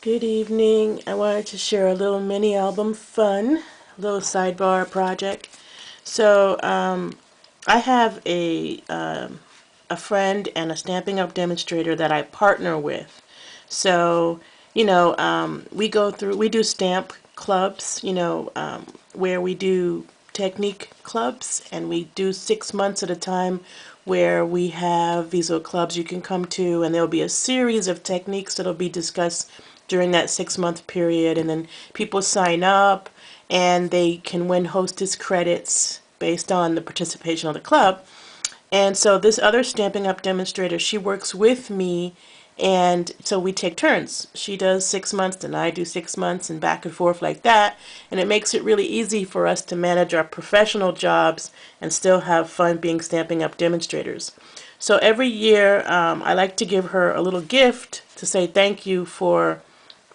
Good evening. I wanted to share a little mini album fun, little sidebar project. So I have a friend and a Stampin' Up! Demonstrator that I partner with. So we do stamp clubs, where we do technique clubs, and we do 6 months at a time where we have these little clubs you can come to, and there'll be a series of techniques that'll be discussed during that 6 month period, and then people sign up and they can win hostess credits based on the participation of the club. And so this other Stampin' Up! Demonstrator, she works with me, and so we take turns. She does 6 months, and I do 6 months, and back and forth like that. And it makes it really easy for us to manage our professional jobs and still have fun being Stampin' Up! Demonstrators. So every year, I like to give her a little gift to say thank you for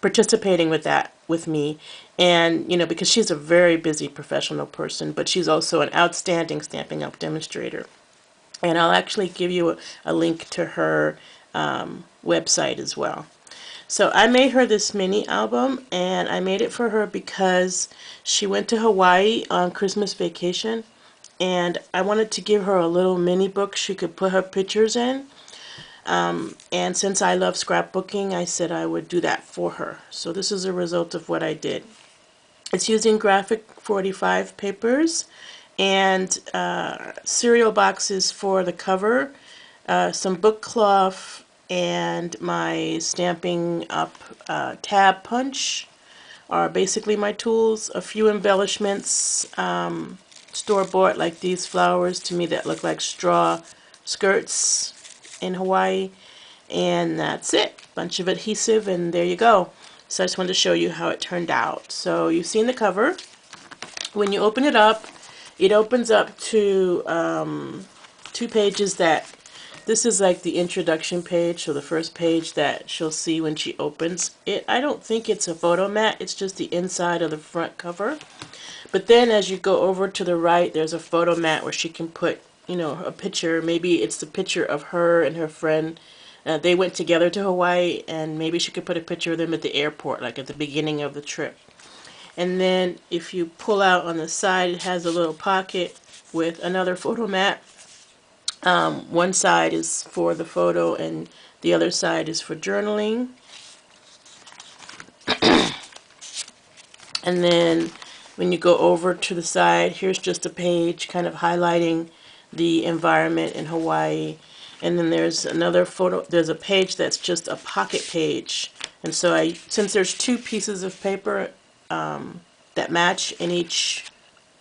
participating with me. And because she's a very busy professional person, but she's also an outstanding Stampin' Up! Demonstrator. And I'll actually give you a link to her website as well. So I made her this mini album, and I made it for her because she went to Hawaii on Christmas vacation, and I wanted to give her a little mini book she could put her pictures in. And since I love scrapbooking, I said I would do that for her. So this is a result of what I did. It's using graphic 45 papers and cereal boxes for the cover, some book cloth, and my Stampin' Up! Tab punch are basically my tools. A few embellishments, store-bought, like these flowers to me that look like straw skirts in Hawaii, and that's it. Bunch of adhesive, and there you go. So I just wanted to show you how it turned out. So you've seen the cover. When you open it up, it opens up to 2 pages this is like the introduction page, so the first page that she'll see when she opens it. I don't think it's a photo mat, it's just the inside of the front cover. But then as you go over to the right, there's a photo mat where she can put, a picture. Maybe it's the picture of her and her friend. They went together to Hawaii, and maybe she could put a picture of them at the airport, like at the beginning of the trip. And then if you pull out on the side, it has a little pocket with another photo mat. One side is for the photo, and the other side is for journaling. And then when you go over to the side, here's just a page kind of highlighting the environment in Hawaii. And then there's another photo, there's a page that's just a pocket page. And so since there's 2 pieces of paper that match in each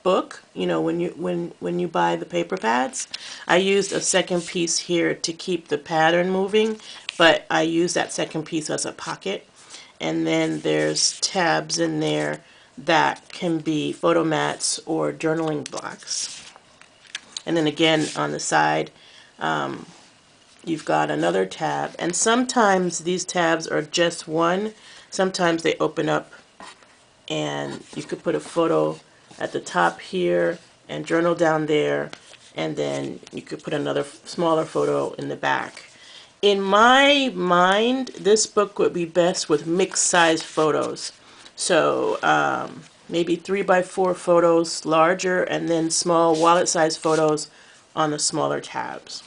book, when you buy the paper pads, I used a second piece here to keep the pattern moving, but I use that second piece as a pocket. And then there's tabs in there that can be photo mats or journaling blocks. And then again on the side, you've got another tab, and sometimes these tabs are just one. Sometimes they open up, and you could put a photo at the top here and journal down there, and then you could put another smaller photo in the back. In my mind, this book would be best with mixed size photos. So maybe 3x4 photos larger, and then small wallet size photos on the smaller tabs.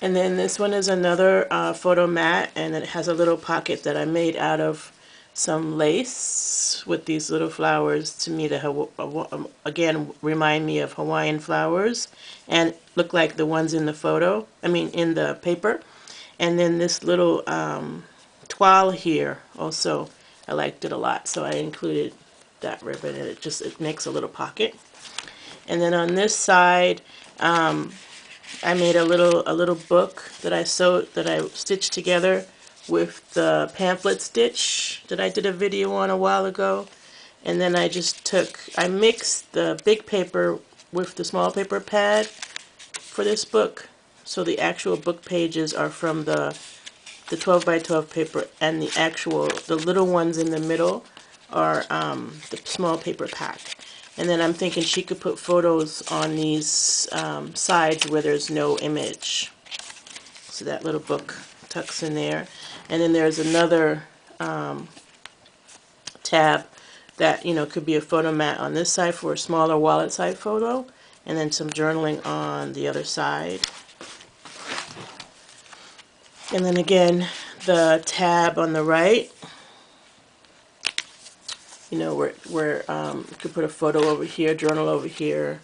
And then this one is another photo mat, and it has a little pocket that I made out of some lace with these little flowers to me that again remind me of Hawaiian flowers and look like the ones in the photo, in the paper. And then this little toile here also, I liked it a lot, so I included that ribbon, and it makes a little pocket. And then on this side, I made a little book that I stitched together with the pamphlet stitch that I did a video on a while ago. And then I mixed the big paper with the small paper pad for this book, so the actual book pages are from the 12x12 paper, and the little ones in the middle are the small paper pack. And then I'm thinking she could put photos on these sides where there's no image. So that little book tucks in there. And then there's another tab that, you know, could be a photo mat on this side for a smaller wallet side photo, and then some journaling on the other side. And then again, the tab on the right, you know, where you could put a photo over here, journal over here,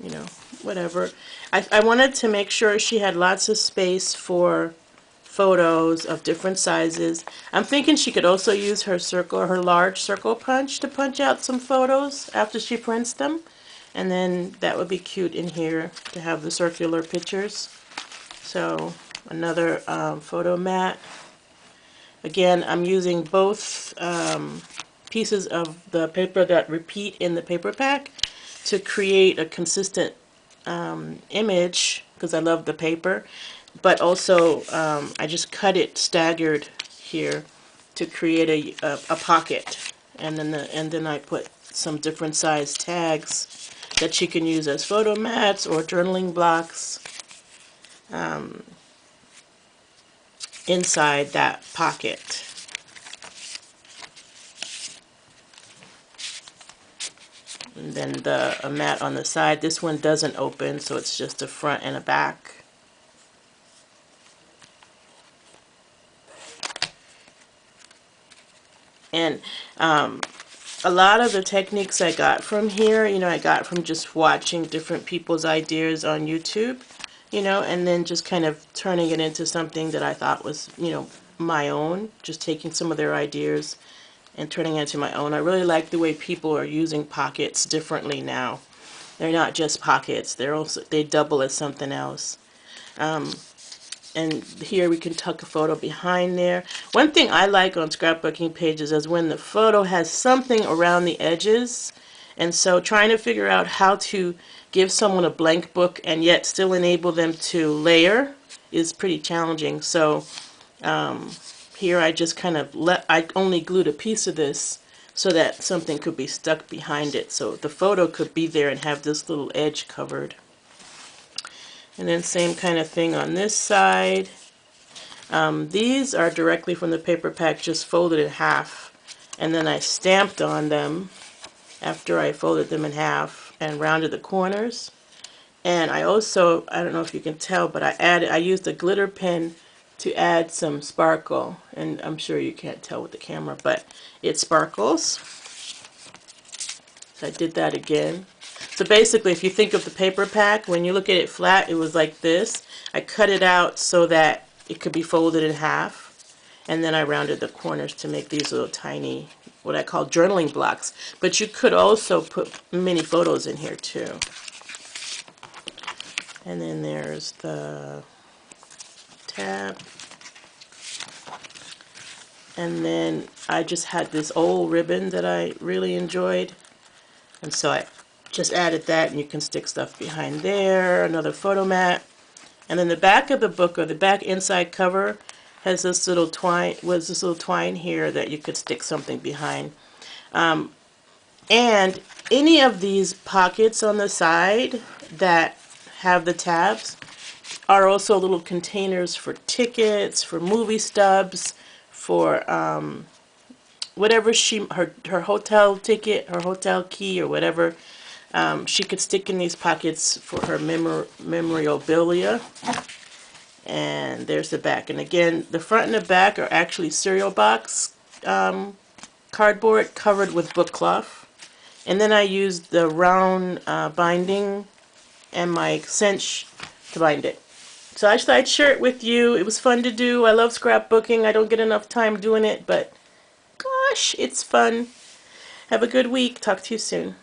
you know, whatever. I wanted to make sure she had lots of space for photos of different sizes. I'm thinking she could also use her large circle punch to punch out some photos after she prints them. And then that would be cute in here to have the circular pictures. So another photo mat. Again, I'm using both pieces of the paper that repeat in the paper pack to create a consistent image, because I love the paper, but also I just cut it staggered here to create a pocket, and then I put some different size tags that she can use as photo mats or journaling blocks inside that pocket. And then a mat on the side. This one doesn't open, so it's just a front and a back. And a lot of the techniques I got from here, you know, I got from just watching different people's ideas on YouTube, you know, and then just kind of turning it into something that I thought was, you know, my own, just taking some of their ideas and turning it into my own. I really like the way people are using pockets differently now. They're not just pockets, they double as something else. And here we can tuck a photo behind there. One thing I like on scrapbooking pages is when the photo has something around the edges. And so trying to figure out how to give someone a blank book and yet still enable them to layer is pretty challenging. So here I just kind of I only glued a piece of this so that something could be stuck behind it. So the photo could be there and have this little edge covered. And then same kind of thing on this side. These are directly from the paper pack, just folded in half. And then I stamped on them after I folded them in half and rounded the corners. And I also, I don't know if you can tell, but I used a glitter pen to add some sparkle. And I'm sure you can't tell with the camera, but it sparkles. So I did that again. So basically, if you think of the paper pack, when you look at it flat, it was like this. I cut it out so that it could be folded in half, and then I rounded the corners to make these little tiny, what I call journaling blocks. But you could also put mini photos in here too. And then there's the tab. And then I just had this old ribbon that I really enjoyed, and so I just added that, and you can stick stuff behind there. Another photo mat. And then the back of the book, or the back inside cover, has this little twine here that you could stick something behind. And any of these pockets on the side that have the tabs are also little containers for tickets, for movie stubs, for whatever her hotel ticket, her hotel key, or whatever. She could stick in these pockets for her memorabilia. And there's the back. And again, the front and the back are actually cereal box cardboard covered with book cloth. And then I used the round binding and my cinch to bind it. So I thought I'd share it with you. It was fun to do. I love scrapbooking. I don't get enough time doing it, but gosh, it's fun. Have a good week. Talk to you soon.